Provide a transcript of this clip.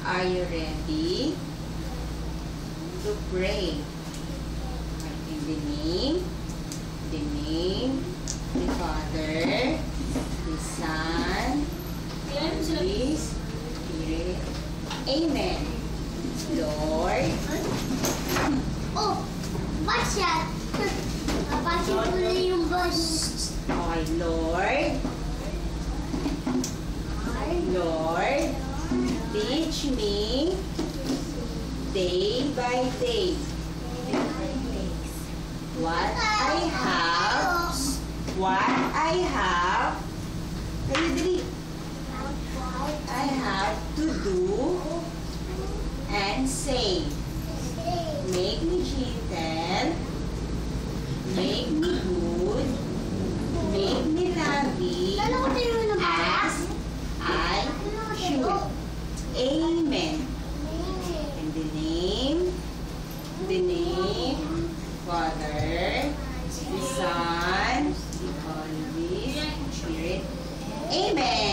Are you ready to pray? In the name, the Father, the Son, and the Spirit. Amen. Lord. Oh, what's that? Napasok ko na yung bus. Okay, Lord. Lord, teach me day by day what I have to do and say. Make me gentle, make me good, make me loving as I should. Amen. In the name, Father, the Son, the Holy Spirit. Amen.